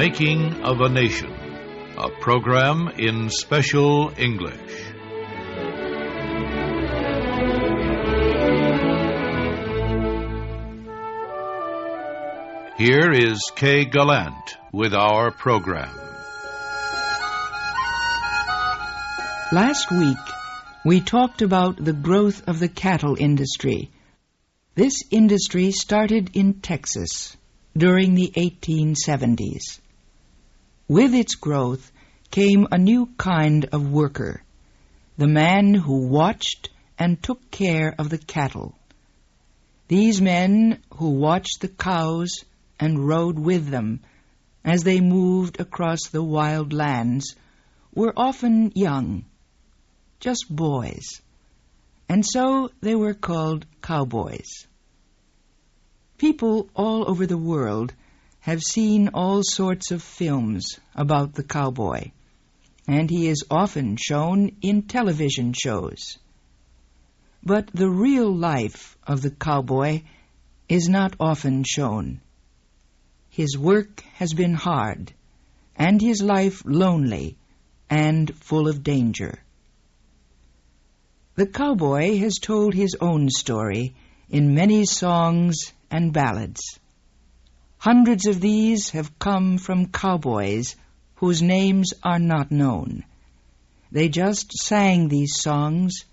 Making of a Nation, a program in special English. Here is Kay Gallant with our program. Last week, we talked about the growth of the cattle industry. This industry started in Texas during the 1870s. With its growth came a new kind of worker, the man who watched and took care of the cattle. These men who watched the cows and rode with them as they moved across the wild lands were often young, just boys, and so they were called cowboys. People all over the world have seen all sorts of films about the cowboy, and he is often shown in television shows. But the real life of the cowboy is not often shown. His work has been hard, and his life lonely and full of danger. The cowboy has told his own story in many songs and ballads. Hundreds of these have come from cowboys whose names are not known. They just sang these songs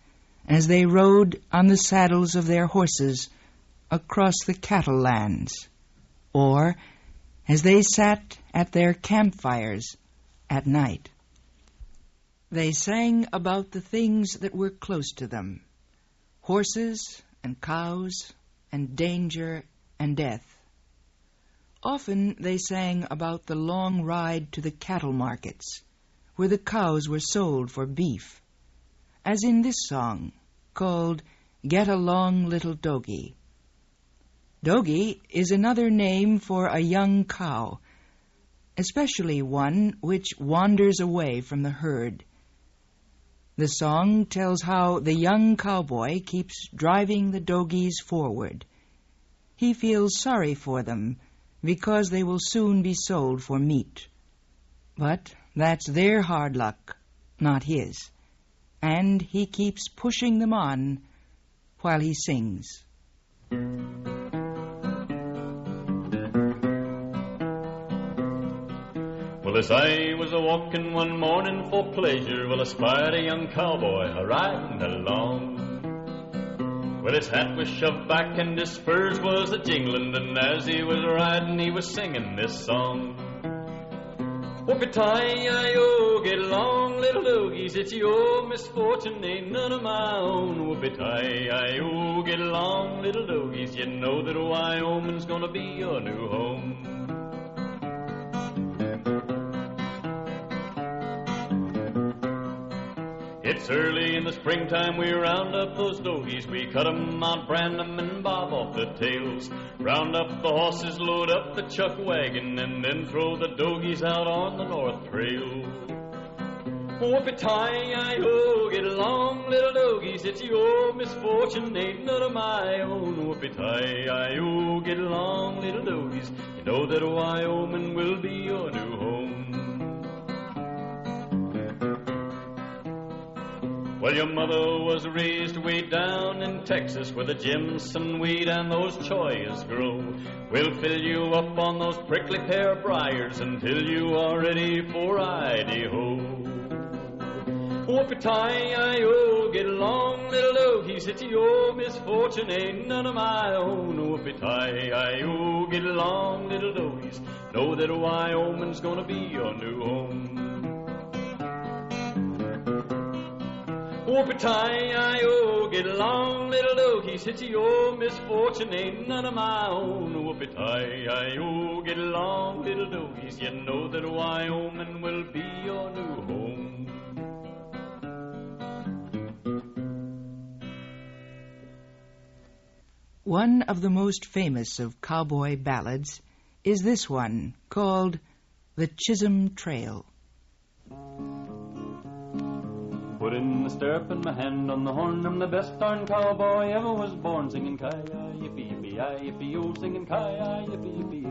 as they rode on the saddles of their horses across the cattle lands, or as they sat at their campfires at night. They sang about the things that were close to them, horses and cows and danger and death. Often they sang about the long ride to the cattle markets, where the cows were sold for beef, as in this song called Get Along Little Doggie. Doggie is another name for a young cow, especially one which wanders away from the herd. The song tells how the young cowboy keeps driving the doggies forward. He feels sorry for them because they will soon be sold for meat. But that's their hard luck, not his. And he keeps pushing them on while he sings. Well, as I was a-walking one morning for pleasure, well, I spied a young cowboy a-riding along. Well, his hat was shoved back and his spurs was a-jingling, and as he was riding, he was singing this song. Whoopie-tie-I-O, get along, little doggies, it's your misfortune, ain't none of my own. Whoopie-tie-I-O, get along, little doggies, you know that Wyoming's gonna be your new home. It's early in the springtime, we round up those doggies. We cut 'em out, brand 'em, and bob off the tails. Round up the horses, load up the chuck wagon, and then throw the doggies out on the North Trail. Whoopie-tie-I-O, get along, little doggies, it's your misfortune, ain't none of my own. Whoopie-tie-I-O, get along, little doggies, you know that Wyoming will be your new home. Well, your mother was raised way down in Texas where the Jimson weed and those choyas grow. We'll fill you up on those prickly pear briars until you are ready for Idaho. Whoopie-tie-I-O, get along, little doggies, it's your misfortune, ain't none of my own. Whoopie-tie-I-O, get along, little doggies, know that Wyoming's gonna be your new home. Whoopie-tie-I-O, get along, little doggies, it's your misfortune, ain't none of my own. Whoopie-tie-I-O, get along, little doggies, you know that Wyoming will be your new home. One of the most famous of cowboy ballads is this one, called The Chisholm Trail. Put in the stirrup and my hand on the horn, I'm the best darn cowboy ever was born, singing ki-yi, yippee-yippee-yi, yippee-yo, singing ki-yi, yippee-yippee-yi.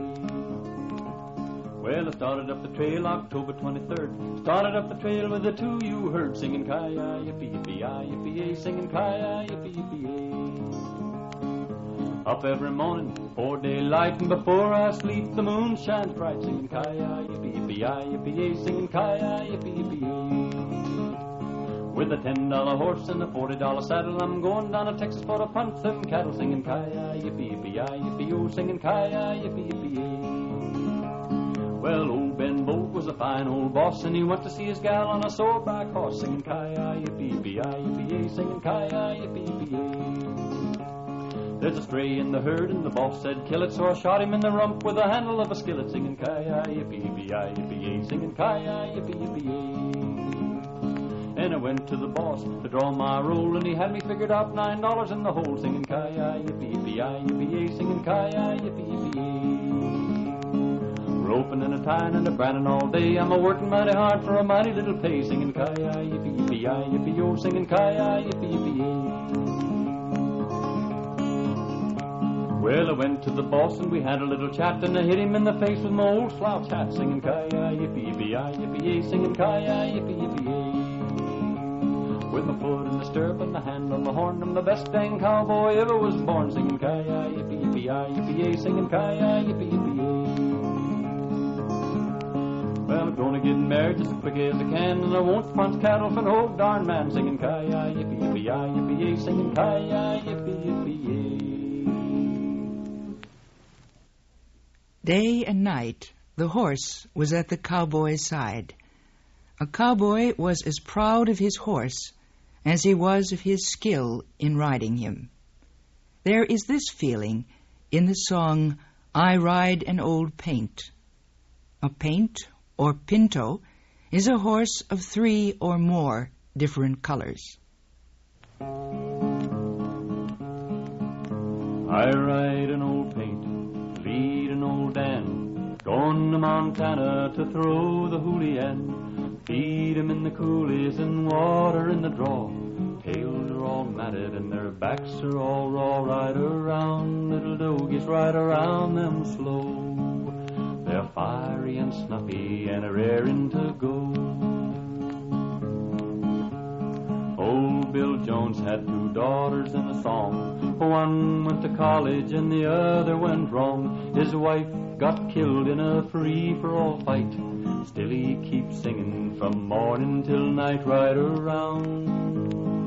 Well, I started up the trail October 23rd. Started up the trail with the two you heard singing Ki-yi, yippee, yippee-yi, yippee-yay, singing Ki-yi, yippee, yippee-yay. Up every morning before daylight and before I sleep, the moon shines bright, singing Ki-yi, yippee, yippee-yi, yippee-yay, singing Ki-yi, yippee, yippee-yay. With a $10 horse and a $40 saddle, I'm going down to Texas for to punch them cattle, singing Ki-yi, yippee, yippee-yi, yippee-yo, singing Ki-yi, yippee, yippee-yay. Well, old Ben Bolt was a fine old boss, and he went to see his gal on a sore-back horse, singing Ki-yi, yippee, yippee-yi, yippee-yay, singing Ki-yi, yippee, yippee-yay. There's a stray in the herd, and the boss said kill it, so I shot him in the rump with the handle of a skillet, singing Ki-yi, yippee, yippee-yi, yippee-yay, singing Ki-yi, yippee, yippee-yay. And I went to the boss to draw my roll, and he had me figured out $9 in the hole, singing Ki-yi, yippee, yippee-yi, yippee-yay, singing Ki-yi, yippee, yippee-yay. Roping and a tying and a branding all day, I'm a working mighty hard for a mighty little pay, singing Ki-yi, yippee, yippee-yi, yippee-yo, singing Ki-yi, yippee, yippee-yay. Well, I went to the boss and we had a little chat, and I hit him in the face with my old slouch hat, singing Ki-yi, yippee, yippee-yi, yippee-yay, singing Ki-yi, yippee, yippee-yay. With my foot in the stirrup and my hand on the horn, I'm the best dang cowboy ever was born, singing Ki-yi, yippee, yippee-yi, yippee-yay, singing Ki-yi, yippee, yippee-yay. Well, I'm gonna get married just as quick as I can, and I won't punch cattle for no darn man, singing Ki-yi, yippee, yippee-yi, yippee-yay, singing Ki-yi, yippee, yippee-yay. Day and night, the horse was at the cowboy's side. A cowboy was as proud of his horse as he was of his skill in riding him. There is this feeling in the song, I Ride an Old Paint. A paint, or pinto, is a horse of 3 or more different colors. I ride an old paint, lead an old Dan, going to Montana to throw the Julian. Feed 'em in the coulees and water in the draw. Tails are all matted and their backs are all raw. Ride around, little dogies, ride around them slow. They're fiery and snuffy and are raring to go. Old Bill Jones had 2 daughters in a song. One went to college and the other went wrong. His wife got killed in a free-for-all fight. Still he keeps singing from morning till night. Ride around,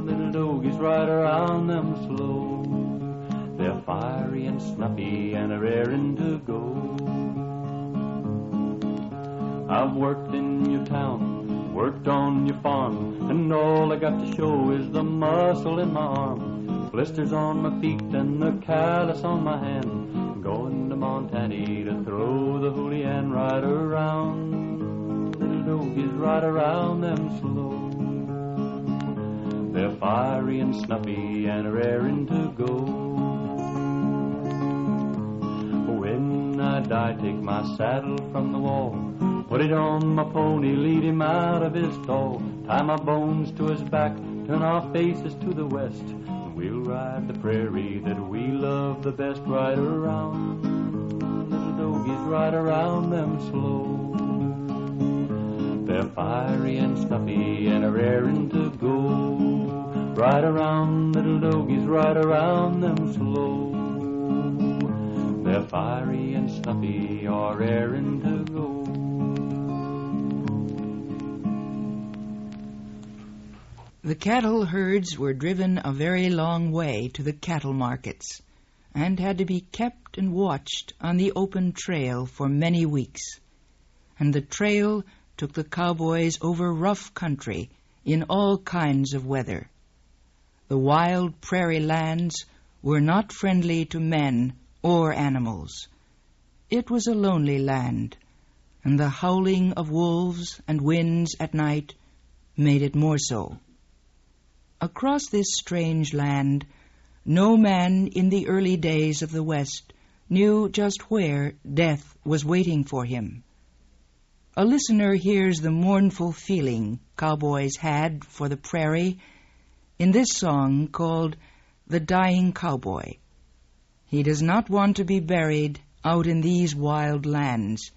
little dogies, ride around them slow. They're fiery and snuffy and are raring to go. I've worked in your town, worked on your farm, and all I got to show is the muscle in my arm. Blisters on my feet and the callus on my hand. Going to Montana to throw the Julian. Ride around, little dogies, ride around them slow. They're fiery and snuffy and raring to go. When I die, take my saddle from the wall, put it on my pony, lead him out of his stall. Tie my bones to his back, turn our faces to the west. We'll ride the prairie that we love the best. Ride around, little dogies, ride around them slow. They're fiery and snuffy and are raring to go. Ride around, little dogies, ride around them slow. They're fiery and snuffy, are raring to go. The cattle herds were driven a very long way to the cattle markets and had to be kept and watched on the open trail for many weeks. And the trail took the cowboys over rough country in all kinds of weather. The wild prairie lands were not friendly to men or animals. It was a lonely land, and the howling of wolves and winds at night made it more so. Across this strange land, no man in the early days of the West knew just where death was waiting for him. A listener hears the mournful feeling cowboys had for the prairie in this song called The Dying Cowboy. He does not want to be buried out in these wild lands.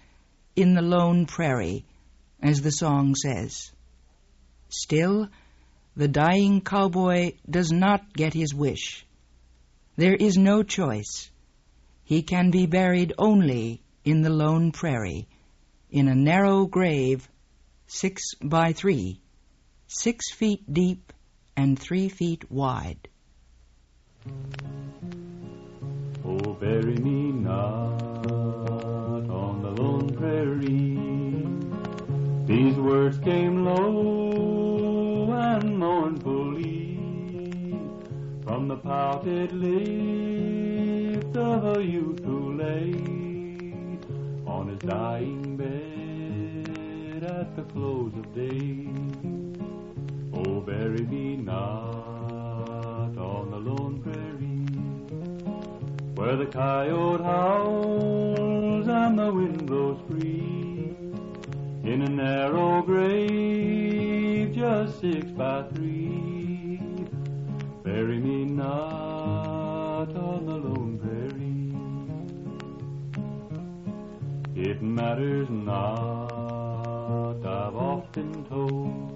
in the lone prairie, as the song says. Still, the dying cowboy does not get his wish. There is no choice. He can be buried only in the lone prairie, in a narrow grave 6 by 3, 6 feet deep and 3 feet wide. Oh, bury me not on the lone prairie. These words came low and mournfully from the pouted lips of a youth who lay on his dying bed at the close of day. Oh, bury me not on the lone prairie, where the coyote howls and the wind blows free, in a narrow grave just 6 by 3. Bury me not on the lone prairie. It matters not, I've often told,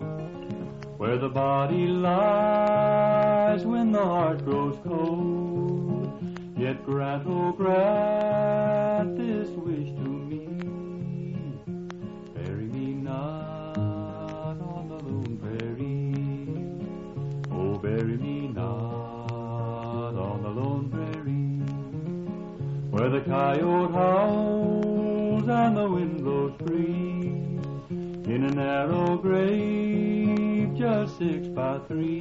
where the body lies when the heart grows cold. Yet grant, oh grant this wish to me, bury me not on the lone prairie. Oh, bury me not on the lone prairie, where the coyote howls and the wind blows free, in a narrow grave just 6 by 3.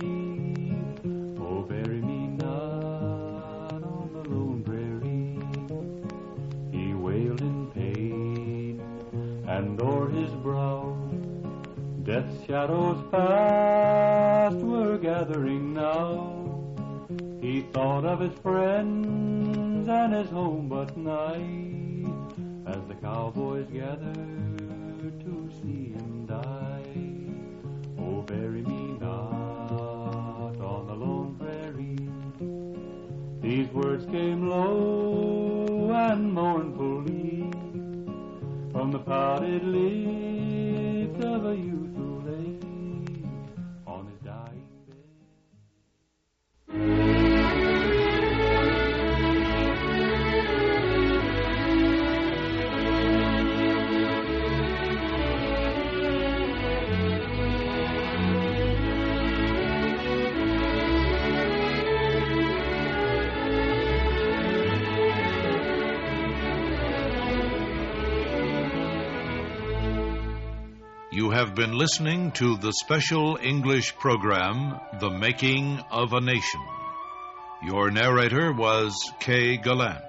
Oh, bury me not on the lone prairie. He wailed in pain, and o'er his brow death's shadows fast were gathering now. He thought of his friends and his home but nigh, as the cowboys gathered to see him die. Oh, bury me not on the lone prairie. These words came low and mournfully from the pouted lips of a youth who lay on his dying bed. You have been listening to the special English program, The Making of a Nation. Your narrator was Kay Gallant.